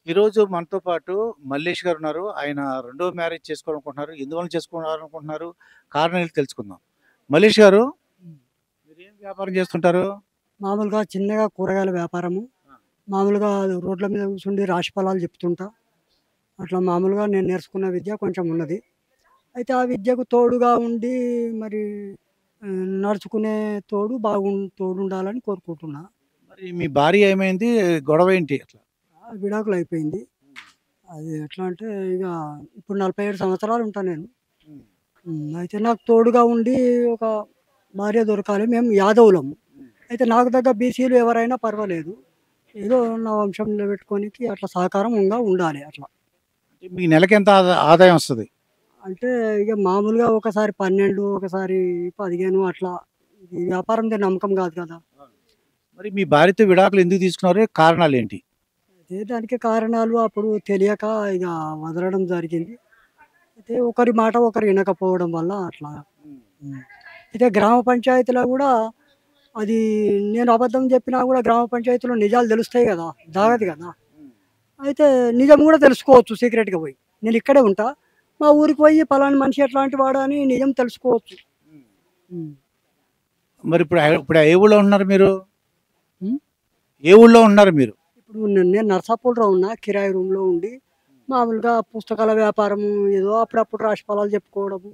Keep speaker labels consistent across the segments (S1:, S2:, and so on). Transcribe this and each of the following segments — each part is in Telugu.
S1: ఈరోజు మనతో పాటు మల్లేష్ గారు ఉన్నారు. ఆయన రెండో మ్యారేజ్ చేసుకోవాలనుకుంటున్నారు. ఎందువల్ల చేసుకోవాలనుకుంటున్నారు? కారణం ఏంటి తెలుసుకుందాం. మల్లేష్ గారు
S2: హ్మ్.
S1: మీరేం వ్యాపారం చేస్తుంటారు?
S2: మామూలుగా చిన్నగా కూరగాయల వ్యాపారము.
S1: ఆ!
S2: మామూలుగా రోడ్ల మీద కూర్చుండి రాశి ఫలాలు చెప్తుంటా. అట్లా మామూలుగా నేను నేర్చుకున్న విద్య కొంచెం ఉన్నది. అయితే ఆ విద్యకు తోడుగా ఉండి మరి నడుచుకునే తోడుండాలని కోరుకుంటున్నా.
S1: మరి మీ భార్య ఏమైంది? గొడవ ఏంటి అట్లా?
S2: విడాకులయిపోయింది.
S1: హ్మ్.
S2: అది ఎట్లా అంటే ఇగ ఇప్పుడు 47 సంవత్సరాలు ఉంటా నేను.
S1: హ్మ్.
S2: అయితే నాకు తోడుగా ఉండి ఒక భార్య దొరకాలి. మేము యాదవులము.
S1: హ్మ్.
S2: అయితే నాకు తగ్గ బీసీలు ఎవరైనా పర్వాలేదు. ఏదో నా వంశం నిలబెట్టుకోనికి అట్లా సహకారంగా ఉండాలి అట్లా.
S1: అంటే మీకు నెలకెంత ఆదాయం వస్తది?
S2: అంటే ఇగ మామూలుగా ఒకసారి 12, ఒకసారి 15 అట్లా. ఈ వ్యాపారం మీద నమ్మకం కాదు కదా!
S1: ఆ! మరి మీ భార్యతో విడాకులు ఎందుకు తీసుకున్నారు? కారణాలేంటి?
S2: అయితే దానికి కారణాలు అప్పుడు తెలియక ఇగ వదలడం జరిగింది. అయితే ఒకరి మాట ఒకరు వినకపోవడం వల్ల అట్లా.
S1: హ్మ్.
S2: హ్మ్. అయితే గ్రామ పంచాయతీలో గూడా అది నేను అబద్ధం చెప్పినా గూడా గ్రామ పంచాయతీలో నిజాలు తెలుస్తాయి గదా!
S1: హ్మ్.
S2: దాగదు గదా!
S1: హ్మ్.
S2: అయితే నిజం గూడా తెలుసుకోవచ్చు సీక్రెట్‌గా పోయి. నేనిక్కడే ఉంటా. మా ఊరికి పోయి పలానా మనిషి ఎట్లాంటి వాడని నిజం తెలుసుకోవచ్చు.
S1: హ్మ్.
S2: హ్మ్.
S1: మరి ఇప్పుడు ఏ ఊళ్ళో ఉంటున్నారు మీరు?
S2: హ్మ్.
S1: ఏ ఊళ్ళో ఉంటున్నారు మీరు?
S2: ఇప్పుడు నేను నరసాపూర్‌లో ఉన్నా. కిరాయి రూమ్‌లో ఉండి మామూలుగా పుస్తకాల వ్యాపారము ఏదో అప్పుడప్పుడు రాశి ఫలాలు చెప్పుకోవడము.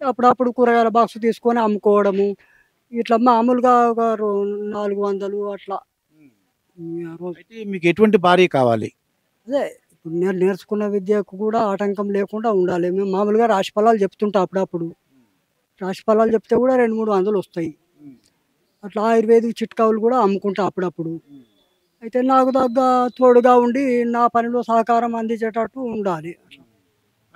S2: అప్పుడప్పుడు కూరగాయల బాక్స్ తీసుకొని అమ్ముకోవడము. ఇట్లా మామూలుగా ఒక 400 అట్లా.
S1: హ్మ్.
S2: రోజు.
S1: అయితే మీకు ఎటువంటి భార్య కావాలి?
S2: అదే ఇప్పుడు నేను నేర్చుకున్న విద్యకు కూడా ఆటంకం లేకుండా ఉండాలి. మేము మామూలుగా రాశి ఫలాలు చెప్తుంటా అప్పుడప్పుడు.
S1: హ్మ్.
S2: రాశి ఫలాలు చెప్తే కూడా 2, 3 వందలొస్తాయి.
S1: హ్మ్.
S2: అట్లా ఆయుర్వేదిక్ చిట్కావులు కూడా అమ్ముకుంటా అప్పుడప్పుడు.
S1: హ్మ్.
S2: అయితే నాకు తగ్గ తోడుగా ఉండి నా పనిలో సహకారం అందించేటట్టు ఉండాలి. అట్లా.
S1: హ్మ్.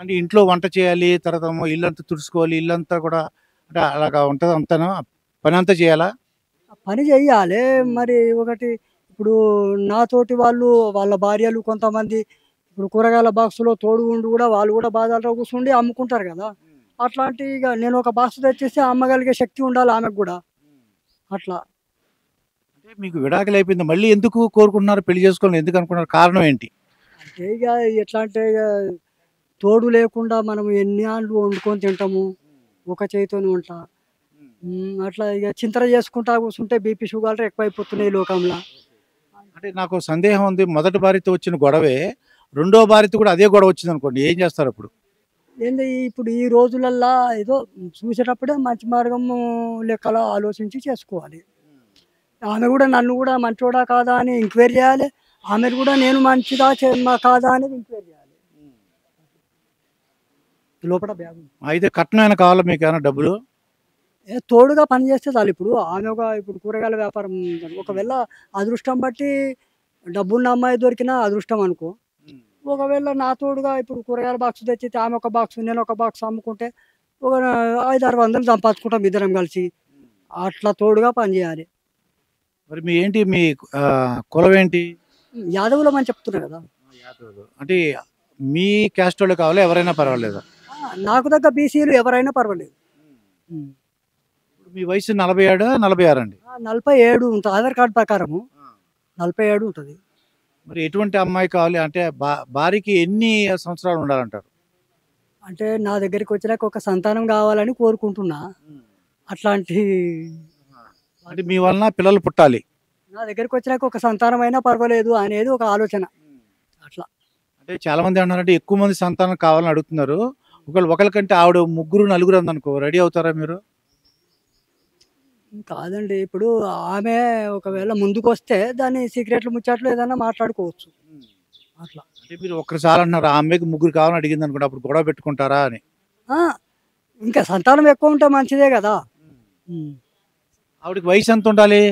S1: అంటే ఇంట్లో వంట చేయాలి. తర్వాతేమో ఇల్లంతా తుడుచుకోవాలి. ఇల్లంతా కూడా అంటే అలాగా ఉంటదా అంతాను? పనంతా చేయాలా?
S2: ఆ పని చెయ్యాలే.
S1: హ్మ్.
S2: మరి ఒకటి ఇప్పుడు నాతోటి వాళ్ళు వాళ్ళ భార్యలు కొంతమంది ఇప్పుడు కూరగాయల బాక్స్‌లో తోడు ఉండి కూడా వాళ్ళు కూడా బాధల్లో కూర్చుండి అమ్ముకుంటారు కదా!
S1: హ్మ్.
S2: అట్లాంటి ఇగ నేను ఒక బాక్స్ తెచ్చేస్తే అమ్మగలిగే శక్తి ఉండాలి ఆమెకు గూడా.
S1: హ్మ్.
S2: అట్లా.
S1: అంటే మీకు విడాకులయిపోయింది. మళ్ళీ ఎందుకు కోరుకుంటున్నారు? పెళ్లి చేసుకోవాలని ఎందుకు అనుకున్నారు? కారణం ఏంటి?
S2: అంటే ఇగ ఎట్లా అంటే ఇగ తోడు లేకుండా మనం ఎన్ని ఆళ్ళు వండుకొని తింటాము.
S1: హ్మ్.
S2: ఒక చేయితోని వంట.
S1: హ్మ్.
S2: అట్లా ఇగ చింతన చేసుకుంటా కూర్చుంటే బీపీ, షుగర్లు ఎక్కువైపోతున్నాయి ఈ లోకంల.
S1: అంటే నాకో సందేహం ఉంది. మొదటి భార్యతో వచ్చిన గొడవే రెండో భార్యతో కూడా అదే గొడవ వచ్చిందనుకోండి. ఏం చేస్తారప్పుడు?
S2: ఏంది ఇప్పుడు ఈ రోజులల్లా ఏదో చూసేటప్పుడే మంచి మార్గము లెక్కల ఆలోచించి చేసుకోవాలి.
S1: హ్మ్.
S2: ఆమె గూడా నన్ను గూడా మంచోడా కాదా అని ఎంక్వైరీ జేయాలె. ఆమెను గూడా నేను మంచిదా కాదా అనేది ఎంక్వైరీ జేయాలి.
S1: హ్మ్.
S2: లోపట బ్యాగుంది.
S1: అయితే కట్నం ఏమైనా కావాలా మీకేమైనా డబ్బులు?
S2: తోడుగా పని జేస్తే చాలు. ఆమె ఇప్పుడు కూరగాయల వ్యాపారం ఉందని
S1: హ్మ్.
S2: ఒకవేళ అదృష్టం బట్టి డబ్బున్న అమ్మాయి దొరికినా అదృష్టం అనుకో.
S1: హ్మ్.
S2: ఒకవేళ నా తోడుగా ఇప్పుడు కూరగాయల బాక్స్ తెచ్చితే ఆమె ఒక బాక్స్, నేను ఒక బాక్స్ అమ్ముకుంటే ఒక 5, 600 సంపాదించుకుంటాం ఇద్దరం కలిసి.
S1: హ్మ్.
S2: అట్లా తోడుగా పని జేయాలి.
S1: మరి మీ ఏంటి మీ కులం ఏంటి?
S2: యాదవులమని చెప్తున్నా గదా!
S1: ఆ! యాదవులు. అంటే మీ క్యాస్టోళ్ళే కావాలా? ఎవరైనా పర్వాలేదా?
S2: నాకు తగ్గ బీసీలు ఎవరైనా పర్వాలేదు.
S1: హ్మ్.
S2: హ్మ్.
S1: ఇప్పుడు మీ వయసు 47, 46 అండి.
S2: 47 ఉంటది. ఆధార్ కార్డ్ ప్రకారము
S1: ఆ!
S2: 47 ఉంటది.
S1: మరి ఎటువంటి అమ్మాయి కావాలి? అంటే భార్యకి ఎన్ని సంవత్సరాలు ఉండాలంటారు?
S2: అంటే నా దగ్గరికొచ్చినాక ఒక సంతానం గావాలని కోరుకుంటున్నా.
S1: హ్మ్.
S2: అట్లాంటి
S1: ఆహా! అంటే మీ వలన పిల్లలు పుట్టాలి.
S2: నా దగ్గరికొచ్చినాక ఒక సంతానమైనా పర్వాలేదు అనేది ఒక ఆలోచన.
S1: హ్మ్.
S2: అట్లా.
S1: అంటే చాలామంది అంటున్నారంటే ఎక్కువ మంది సంతానం కావాలని అడుగుతున్నారు. ఒకళ్ళకంటే ఆవిడ ముగ్గురు, నలుగురు అందనుకో రెడీ అవుతారా మీరు?
S2: కాదండి. ఇప్పుడు ఆమె
S1: హ్మ్.
S2: ఒకవేళ ముందుకొస్తే దాన్ని సీక్రెట్లు, ముచ్చట్లు ఏదన్నా మాట్లాడుకోవచ్చు.
S1: హ్మ్.
S2: అట్లా.
S1: అంటే మీరు ఒక్కరు చాలంటున్నారు. ఆ అమ్మాయికి ముగ్గురు కావాలని అడిగిందనుకోండి. అప్పుడు గొడవ పెట్టుకుంటారా అని?
S2: ఆ! ఇంకా సంతానం ఎక్కువుంటే మంచిదే గదా!
S1: హ్మ్.
S2: హ్మ్.
S1: ఆవిడకి వయసు ఎంతుండాలి?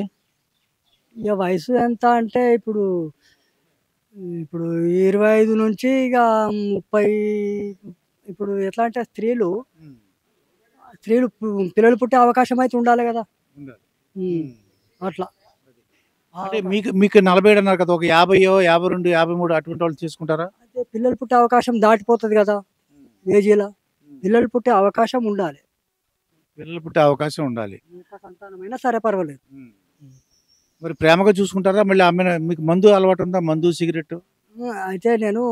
S2: ఇగ వయసు ఎంత అంటే ఇప్పుడు 25 నుంచి ఇక 30 ఇప్పుడు ఎట్లా అంటే
S1: హ్మ్.
S2: స్త్రీలు పిల్లలు పుట్టే అవకాశం అయితే ఉండాలి గదా!
S1: ఉండాలి.
S2: హ్మ్.
S1: హ్మ్.
S2: అట్లా.
S1: అది.
S2: ఆ
S1: అంటే
S2: అవకాశం.
S1: మీకు 47 అన్నారు కదా! ఒక 50, 52, 53 అటువంటి వాళ్ళు చేసుకుంటారా?
S2: అయితే పిల్లలు పుట్టే అవకాశం దాటిపోతది గదా!
S1: హ్మ్.
S2: ఏజీల.
S1: హ్మ్.
S2: పిల్లలు పుట్టే అవకాశం ఉండాలి.
S1: పిల్లలు పుట్టే అవకాశం ఉండాలి.
S2: ఎంత సంతానమైనా సరే పర్వాలేదు.
S1: హ్మ్.
S2: హ్మ్.
S1: మరి ప్రేమగా చూసుకుంటారా? మళ్ళీ ఆమెను మీకు మందు అలవాటుందా? మందు, సిగరెట్టు?
S2: అయితే నేను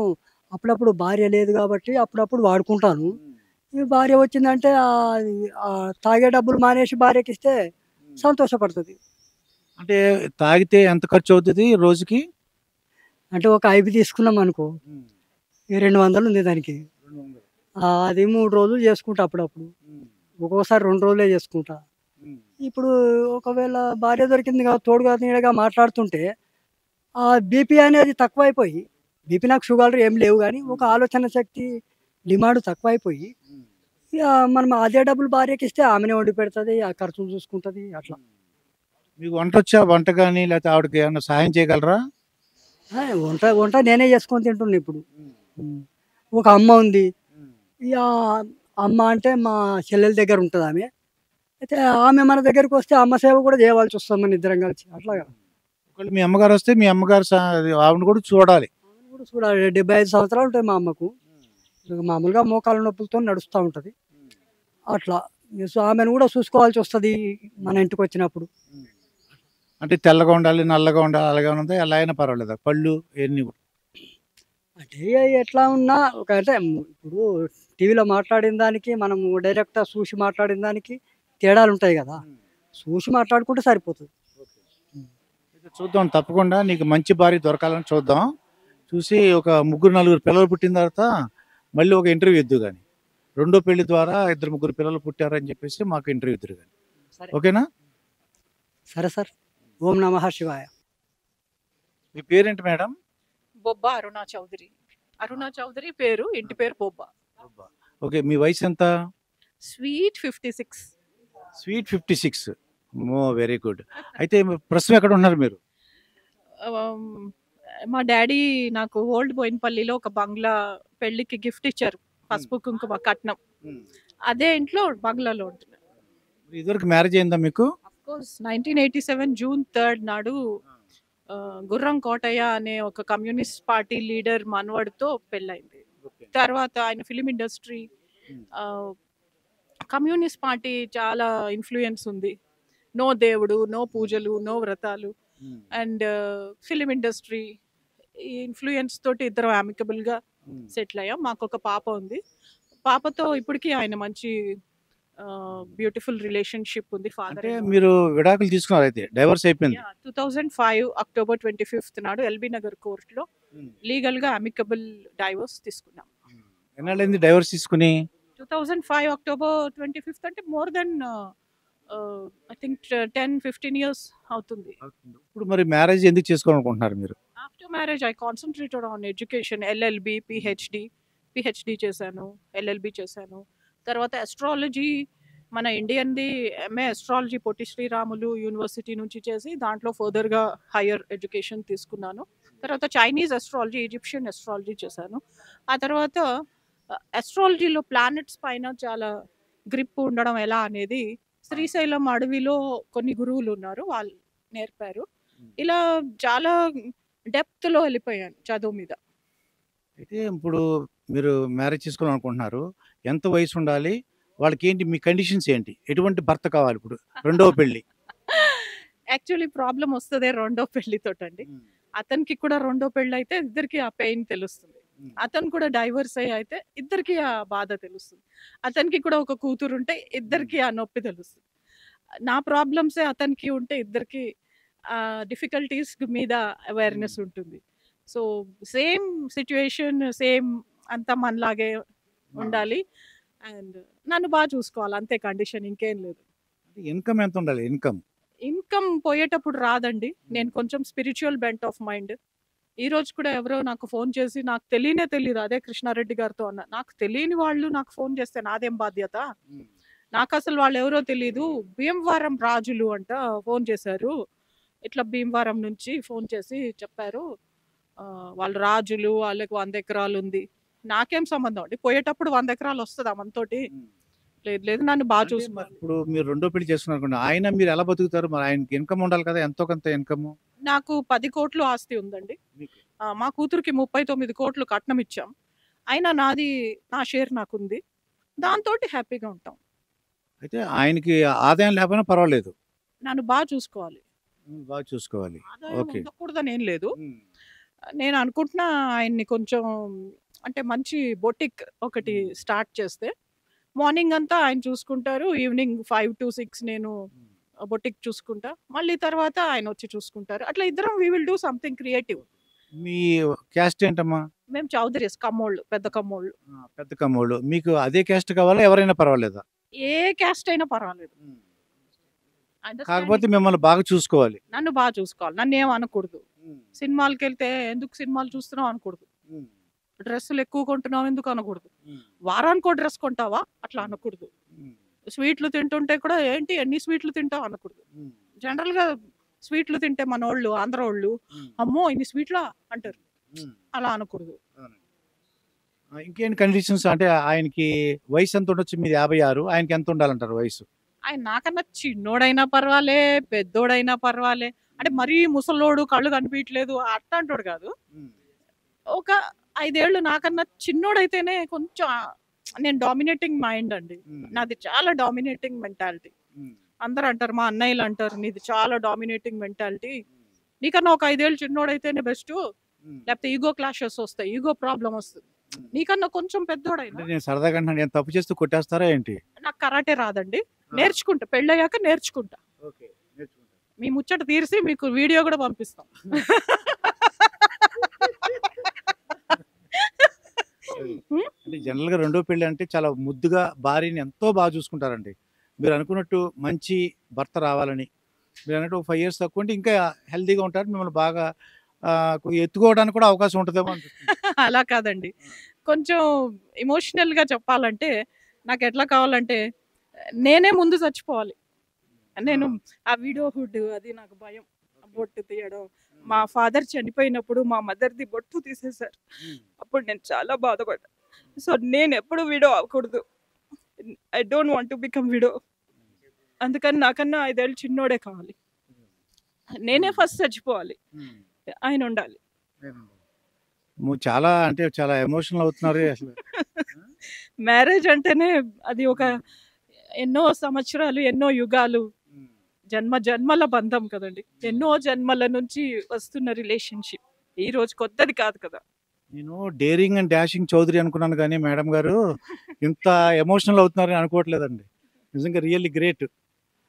S2: అప్పుడప్పుడు భార్య లేదు కాబట్టి అప్పుడప్పుడు వాడుకుంటాను. ఈ భార్య వచ్చిందంటే తాగే డబ్బులు మానేసి భార్యకిస్తే సంతోషపడుతది.
S1: అంటే తాగితే ఎంత ఖర్చు అవుతది రోజుకి?
S2: అంటే ఒక 5 తీసుకున్నామనుకో, ఈ 200 ఉంది దానికి.
S1: 200.
S2: అది 3 రోజులు చేసుకుంటా అప్పుడప్పుడు. ఒక్కోసారి 2 రోజులే చేసుకుంటా. ఇప్పుడు ఒకవేళ భార్య దొరికింది తోడుగా నీడగా మాట్లాడుతుంటే బీపీ అనేది తక్కువైపోయి, బీపీ నాకు షుగర్ ఏం లేవు గానీ, ఒక ఆలోచన శక్తి డిమాండ్ తక్కువైపోయి, ఇక మనం అదే డబ్బులు భార్యకిస్తే ఆమెనే వండి పెడతది. ఆ ఖర్చులు చూసుకుంటది అట్లా.
S1: మీకు వంటొచ్చా? వంట గాని లేతే ఆవిడకి ఏమన్నా సహాయం చేయగలరా?
S2: వంట వంట నేనే చేసుకొని తింటున్నా ఇప్పుడు. హ్మ్. ఒక అమ్మ ఉంది. ఇక అమ్మ అంటే మా చెల్లెల దగ్గర ఉంటదామె. అయితే ఆమె మన దగ్గరికొస్తే అమ్మ సేవ కూడా చేయవలసొస్తది మనిద్దరం కలిసి. అట్లాగా.
S1: ఒకవేళ మీ అమ్మగారొస్తే మీ అమ్మగారు ఆవిడని కూడా చూడాలి.
S2: ఆమెను కూడా చూడాలి. 75 సంవత్సరాలు ఉంటాయి మా అమ్మకు. ఇక మామూలుగా మోకాళ్ళ నొప్పులతోని నడుస్తా ఉంటది. అట్లా. సో, ఆమెను కూడా చూసుకోవాల్సొస్తది మన ఇంటికొచ్చినప్పుడు.
S1: అంటే తెల్లగా ఉండాలి, నల్లగా ఉండాలి అలాగేమైనా ఉందా? ఎలా అయినా పర్వాలేదా? పళ్ళు ఇయన్నీ కూడా?
S2: అంటే ఎట్లా ఉన్నా అంటే ఇప్పుడు టీవీలో మాట్లాడిన దానికి, మనము డైరెక్ట్‌గా చూసి మాట్లాడిన దానికి తేడాలుంటాయి గదా! చూసి మాట్లాడుకుంటే సరిపోతది. హ్మ్.
S1: అయితే చూద్దాం తప్పకుండా నీకు మంచి భార్య దొరకాలని చూద్దాం. చూసి ఒక ముగ్గురు, నలుగురు పిల్లలు పుట్టిన తర్వాత మళ్ళీ ఒక ఇంటర్వ్యూ ఇద్దువు గాని. రెండో పెళ్లి ద్వారా ఇద్దరు, ముగ్గురు పిల్లలు పుట్టారని చెప్పేసి మాకు ఇంటర్వ్యూ ఇద్దురు గాని.
S2: సరే.
S1: ఓకేనా?
S2: సరే సార్. ఓం నమః శివాయ.
S1: మీ పేరేంటి మేడం?
S3: బొబ్బ అరుణ చౌదరి. అరుణ చౌదరి పేరు, ఇంటి పేరు బొబ్బ.
S1: అబ్బా! ఓకే. మీ వయసెంత?
S3: స్వీట్ 56.
S1: స్వీట్ 56. అమ్మో! Very good. అయితే ప్రస్తుతం ఎక్కడ ఉంటున్నారు మీరు?
S3: ఆహ్, మా డ్యాడీ నాకు ఓల్డ్ బోయినపల్లిలో ఒక బంగ్లా పెళ్ళికి గిఫ్ట్ ఇచ్చారు. పసుపు, కుంకుమ కట్నం. అదే ఇంట్లో బంగ్లాలో ఉంటున్నా.
S1: ఇదివరకు మ్యారేజ్ అయిందా మీకు?
S3: అఫ్‌కోర్స్ 1987 జూన్ 3 నాడు గుర్రం కోటయ్య అనే ఒక కమ్యూనిస్ట్ పార్టీ లీడర్ మనవడితో పెళ్ళయింది.
S1: ఓకే.
S3: తర్వాత ఆయన ఫిల్మ్ ఇండస్ట్రీ, ఆహ్, కమ్యూనిస్ట్ పార్టీ చాలా ఇన్‌ఫ్లూయెన్స్ ఉంది. నో దేవుడు, నో పూజలు, నో వ్రతాలు
S1: హ్మ్.
S3: అండ్ ఫిల్మ్ ఇండస్ట్రీ ఈ ఇన్‌ఫ్లూయెన్స్ తోటి ఇద్దరం అమికబుల్‌గా
S1: హ్మ్.
S3: సెటిల్ అయ్యాం. మాకొక పాప ఉంది. పాపతో ఇప్పటికి ఆయన మంచి బ్యూటిఫుల్ రిలేషన్‌షిప్ ఉంది. ఫాదర్
S1: అంటే
S3: అండ్ డాటర్.
S1: మీరు విడాకులు తీసుకున్నారైతే. డైవోర్స్ అయిపోయింది.
S3: 2005 అక్టోబర్ 25 నాడు ఎల్బీ నగర్ కోర్ట్‌లో
S1: హ్మ్.
S3: లీగల్‌గా అమికబుల్ డైవోర్స్ తీసుకున్నాం.
S1: ఎన్నాళ్ళైంది డైవోర్స్ తీసుకొని?
S3: 2005 అక్టోబర్ 25 అంటే more than I think 10, 15 years అవుతుంది.
S1: ఇప్పుడు మరి మ్యారేజ్ ఎందుకు చేసుకోవాలనుకుంటున్నారు మీరు?
S3: After marriage I concentrated on education. LLB, PhD చేశాను. ఎల్ఎల్బి చేశాను. తర్వాత అస్ట్రాలజీ మన ఇండియన్‌ది MA astrology Potti Sriramulu university నుంచి చేసి దాంట్లో ఫర్దర్‌గా హైయర్ ఎడ్యుకేషన్ తీసుకున్నాను. తర్వాత చైనీస్ అస్ట్రాలజీ, ఈజిప్షియన్ అస్ట్రాలజీ చేశాను. ఆ తర్వాత అస్ట్రాలజీలో ప్లానెట్స్ పైన చాలా గ్రిప్ ఉండడం ఎలా అనేది శ్రీశైలం అడవిలో కొన్ని గురువులు ఉన్నారు. వాళ్ళు నేర్పారు. ఇలా చాలా డెప్త్‌లో వెళ్ళిపోయాను చదువు మీద.
S1: అయితే ఇప్పుడు మీరు మ్యారేజ్ చేసుకోవాలనుకుంటున్నారు. ఎంత వయసు ఉండాలి? వాళ్ళకేంటి మీ కండిషన్స్ ఏంటి? ఎటువంటి భర్త కావాలి ఇప్పుడు? రెండవ పెళ్లి.
S3: యాక్చువల్లీ ప్రాబ్లమ్ వస్తదే రెండో పెళ్ళితోటండి. అతనికి కూడా రెండో పెళ్ళైతే ఇద్దరికీ ఆ పెయిన్ తెలుస్తుంది. అతను కూడా డైవర్స్ అయితే ఇద్దరికీ ఆ బాధ తెలుస్తుంది. అతనికి కూడా ఒక కూతురుంటే ఇద్దరికీ ఆ నొప్పి తెలుస్తుంది. నా ప్రాబ్లమ్సే అతనికి ఉంటే ఇద్దరికీ డిఫికల్టీస్ మీద అవేర్‌నెస్ ఉంటుంది. సో, సేమ్ సిట్యుయేషన్ సేమ్ అంతా మనలాగే ఉండాలి. అండ్ నన్ను చూసుకోవాలి అంతే కండిషన్ ఇంకేం లేదు.
S1: ఇన్‌కమ్ ఎంత ఉండాలి? ఇన్‌కమ్.
S3: ఇన్‌కమ్ పోయేటప్పుడు రాదండి. నేను కొంచెం స్పిరిచ్యువల్ బెంట్ ఆఫ్ మైండ్. ఈరోజు కూడా ఎవరో నాకు ఫోన్ చేసి నాకు తెలియనే తెలీదు. అదే కృష్ణారెడ్డి గారితో అన్నా. నాకు తెలియని వాళ్ళు నాకు ఫోన్ చేస్తే నాదేం బాధ్యత? నాకసలు వాళ్ళెవరో తెలీదు. భీమవరం రాజులు అంట ఫోన్ చేశారు. ఇట్లా భీమవరం నుంచి ఫోన్ చేసి చెప్పారు. వాళ్ళు రాజులు, వాళ్ళకి 100 ఎకరాలుంది. నాకేం సంబంధం అండి? పోయేటప్పుడు 100 ఎకరాలు వస్తదా మనతోటి? లేదు, లేదు నన్ను
S1: అంటే మరి
S3: చూసుకోవాలి.
S1: ఇప్పుడు మీరు రెండో పెళ్లి చేసుకున్నారనుకోండి. ఆయన మీరు ఎలా బతుకుతారు? మరి ఆయనకి ఇన్‌కమ్ ఉండాలి కదా! ఎంతో కొంత ఇన్‌కము.
S3: నాకు 10 కోట్లు ఆస్తి ఉందండి.
S1: మీకు.
S3: మా కూతురికి 39 కోట్లు కట్నం ఇచ్చాం. అయినా నాది నా షేర్ నాకుంది. దాంతోటి హ్యాపీగా ఉంటాం.
S1: అయితే ఆయనకి ఆదాయం లేకపోయినా పర్వాలేదు.
S3: నన్ను చూసుకోవాలి.
S1: బాగా చూసుకోవాలి.
S3: ఆదాయం
S1: ఓకే.
S3: ఉండకూడదని ఏం లేదు.
S1: హ్మ్.
S3: నేను అనుకుంటున్నా ఆయన్ని కొంచెం అంటే మంచి బొటిక్ ఒకటి స్టార్ట్ చేస్తే మార్నింగ్ అంతా ఆయన చూసుకుంటారు. ఈవినింగ్ 5-6 నేను బొటిక్ చూసుకుంటా. మళ్ళీ తర్వాత ఆయన వచ్చి చూసుకుంటారు. అట్లా ఇద్దరం we will do something creative.
S1: మీ క్యాస్ట్ ఏంటమ్మా?
S3: మేము చౌదరీస్ కమ్మోళ్ళు, పెద్ద కమ్మోళ్ళు.
S1: పెద్ద కమ్మోళ్ళు. మీకు అదే క్యాస్ట్ కావాలా? ఎవరైనా పర్వాలేదా?
S3: ఏ క్యాస్ట్ అయినా పర్వాలేదు.
S1: కాకపోతే మిమ్మల్ని బాగా చూసుకోవాలి.
S3: నన్ను బాగా చూసుకోవాలి. నన్నేం అనకూడదు. సినిమాలకెళ్తే ఎందుకు సినిమాలు చూస్తున్నావు అనకూడదు. డ్రెస్సులు ఎక్కువ కొంటున్నావు ఎందుకు అనకూడదు. వారానికో డ్రెస్ కొంటావా అట్లా అనకూడదు. స్వీట్లు తింటుంటే కూడా ఏంటి ఎన్ని స్వీట్లు తింటావు అనకూడదు. జనరల్‌గా స్వీట్లు తింటే మనోళ్ళు ఆంధ్రోళ్ళు అమ్మో ఇన్ని స్వీట్లా అంటారు. అలా అనకూడదు.
S1: ఇంకేంటి కండిషన్స్? అంటే ఆయనకి వయసు ఎంత ఉండొచ్చు? మీది 56, ఆయనకి ఎంత ఉండాలంటారు వయసు?
S3: ఆయన నాకన్నా చిన్నోడైనా పర్వాలే, పెద్దోడైనా పర్వాలే. అంటే మరీ ముసలోడు కళ్ళు కనిపించట్లేదు అట్లాంటోడు కాదు. ఒక 5 ఏళ్ళు నాకన్నా చిన్నోడైతేనే కొంచెం నేను డామినేటింగ్ మైండ్ అండి. నాది చాలా డామినేటింగ్ మెంటాలిటీ. అందరూ అంటారు, మా అన్నయ్యలు అంటారు, నీది చాలా డామినేటింగ్ మెంటాలిటీ. నీకన్నా ఒక 5 ఏళ్ళు చిన్నోడైతేనే బెస్ట్. లేకపోతే ఈగో క్లాషెస్ వస్తాయి, ఈగో ప్రాబ్లం వస్తుంది. నీకన్నా కొంచెం పెద్దోడైనా.
S1: నేను సరదాగా అంటున్నాను, నేను తప్పు చేస్తూ కొట్టేస్తారా ఏంటి?
S3: నాకు కరాటే రాదండి, నేర్చుకుంటా. పెళ్ళయ్యాక నేర్చుకుంటా. మీ ముచ్చట తీర్చి మీకు వీడియో కూడా పంపిస్తాం.
S1: అంటే జనరల్గా రెండో పెళ్లి అంటే చాలా ముద్దుగా భార్యని ఎంతో బాగా చూసుకుంటారండి. మీరు అనుకున్నట్టు మంచి భర్త రావాలని, మీరు అన్నట్టు 5 years తక్కువ ఉంటే ఇంకా హెల్తీగా ఉంటారు. మిమ్మల్ని బాగా ఎత్తుకోవడానికి కూడా అవకాశం ఉంటుందేమో అనిపిస్తుంది.
S3: అలా కాదండి, కొంచెం ఎమోషనల్గా చెప్పాలంటే నాకు ఎట్లా కావాలంటే నేనే ముందు చచ్చిపోవాలి. నేను ఆ వీడియోహుడ్ అది నాకు భయం. బొట్టు తీయడం, మా ఫాదర్ చనిపోయినప్పుడు మా మదర్ది బొట్టు తీసేశారు. అప్పుడు నేను చాలా బాధపడ్డా. సో నేను ఎప్పుడు విడో అవ్వకూడదు. I don't want to become widow. అందుకని నాకన్నా 5 ఏళ్ళు చిన్నోడే కావాలి. నేనే ఫస్ట్ చచ్చిపోవాలి, ఆయన ఉండాలి.
S1: చాలా అంటే చాలా ఎమోషనల్ అవుతున్నారు అసలు.
S3: మ్యారేజ్ అంటేనే అది ఒక ఎన్నో సంవత్సరాలు, ఎన్నో యుగాలు, జన్మల బంధం కదండి. ఎన్నో జన్మల నుంచి వస్తున్న రిలేషన్షిప్. ఈ రోజు కొత్తది కాదు కదా.
S1: నేను డేరింగ్ అండ్ డాషింగ్ చౌదరి అనుకున్నాను, కానీ మేడం గారు ఇంత ఎమోషనల్ అవుతున్నారని అనుకోవట్లేదండి. నిజంగా రియల్లీ గ్రేట్.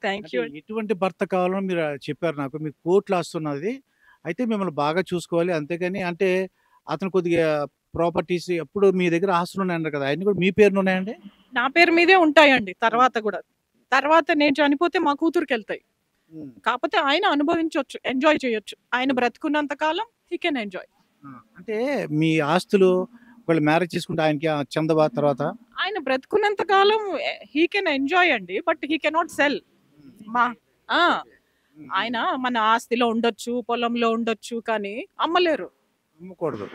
S3: Thank you.
S1: ఎటువంటి భర్త కావాలో మీరు చెప్పారు నాకు. మీకు కోట్లు వస్తున్నది, అయితే మిమ్మల్ని బాగా చూసుకోవాలి. అంతేగాని అంటే అతను కొద్దిగా ప్రాపర్టీస్ ఎప్పుడు మీ దగ్గర ఆస్తులు ఉన్నాయన్నారు కదా, అవన్నీ కూడా మీ పేరున ఉన్నాయండి?
S3: నా పేరు మీదే ఉంటాయండి. తర్వాత కూడా, తర్వాత నేను చనిపోతే మా కూతురుకి వెళ్తాయి. కాకపోతే ఆయన అనుభవించవచ్చు, ఎంజాయ్ చేయొచ్చు. ఆయన బ్రతుకున్నంత కాలం హీ కెన్ ఎంజాయ్.
S1: అంటే మీ ఆస్తులు ఒకళ్ళు మ్యారేజ్ చేసుకుంటే ఆయనకి చందవా తర్వాత?
S3: ఆయన బ్రతుకున్నంత కాలం హీ కెన్ ఎంజాయ్ అండి, బట్ హీ కెనాట్ సెల్. మా ఆయన మన ఆస్తిలో ఉండొచ్చు, పొలంలో ఉండొచ్చు, కానీ అమ్మలేరు.
S1: అమ్మకూడదు.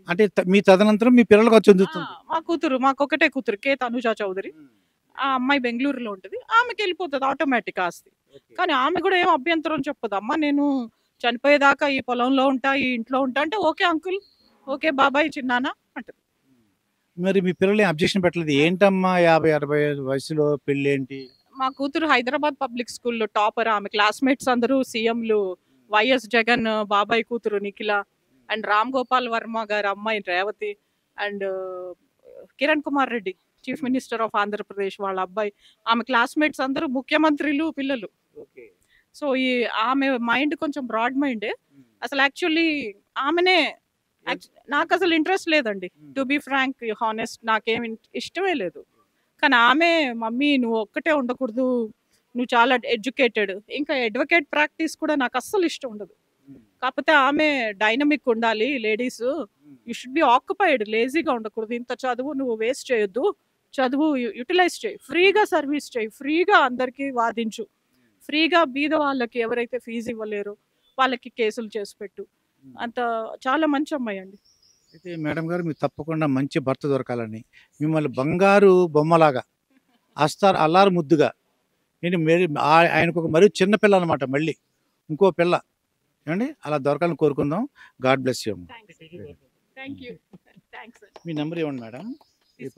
S1: అంటే మీ తదనంతరం మీ పిల్లలకు వచ్చి చెందుతుంది.
S3: మా కూతురు, మాకొకటే కూతురు, కే తనుజా చౌదరి. ఆ అమ్మాయి బెంగళూరులో ఉంటుంది. ఆమెకి వెళ్ళిపోతుంది ఆటోమేటిక్ ఆస్తి. కానీ ఆమె కూడా ఏం అభ్యంతరం చెప్పదు. అమ్మ నేను చనిపోయేదాకా ఈ పొలంలో ఉంటా, ఈ ఇంట్లో ఉంటా అంటే ఓకే అంకుల్, ఓకే బాబాయ్, చిన్నానా అంటది.
S1: మరి మీ పిల్లలు అబ్జెక్షన్ పెట్టలేదు? ఏంటమ్మా 50-60 వయసులో పెళ్ళి ఏంటి?
S3: మా కూతురు హైదరాబాద్ పబ్లిక్ స్కూల్లో టాపర్. ఆమె క్లాస్మేట్స్ అందరూ సీఎంలు, వైఎస్ జగన్ బాబాయ్ కూతురు నిఖిల, అండ్ రామ్ గోపాల్ వర్మ గారి అమ్మాయి Revathi, and Kiran Kumar Reddy chief minister of Andhra Pradesh వాళ్ళ అబ్బాయి. ఆమె క్లాస్మేట్స్ అందరూ ముఖ్యమంత్రులు పిల్లలు. సో ఈ ఆమె మైండ్ కొంచెం బ్రాడ్ మైండే. అసలు యాక్చువల్లీ ఆమెనే, నాకు అసలు ఇంట్రెస్ట్ లేదండి, టు బీ ఫ్రాంక్ హానెస్ట్, నాకేం ఇష్టమే లేదు. కానీ ఆమె మమ్మీ నువ్వు ఒక్కటే ఉండకూడదు, నువ్వు చాలా ఎడ్యుకేటెడ్, ఇంకా అడ్వకేట్ ప్రాక్టీస్ కూడా నాకు అస్సలు ఇష్టం ఉండదు. కాకపోతే ఆమె డైనమిక్ ఉండాలి, ladies you should be occupied, లేజీగా ఉండకూడదు. ఇంత చదువు నువ్వు వేస్ట్ చేయొద్దు, చదువు యూటిలైజ్ చేయి, ఫ్రీగా సర్వీస్ చేయి, ఫ్రీగా అందరికీ వాదించు, ఫ్రీగా బీద వాళ్ళకి ఎవరైతే ఫీజు ఇవ్వలేరో వాళ్ళకి కేసులు చేసి పెట్టు. అంత చాలా మంచి అమ్మాయి అండి.
S1: అయితే మేడం గారు మీకు తప్పకుండా మంచి భర్త దొరకాలని, మిమ్మల్ని బంగారు బొమ్మలాగా అల్లారు ముద్దుగా, నేను ఆయనకు ఒక మరీ చిన్న పిల్ల అనమాట, మళ్ళీ ఇంకో పిల్ల ఏమండి అలా దొరకాలని కోరుకుందాం. God bless you.
S3: Thank you.
S1: Me number ఇవ్వండి మేడం.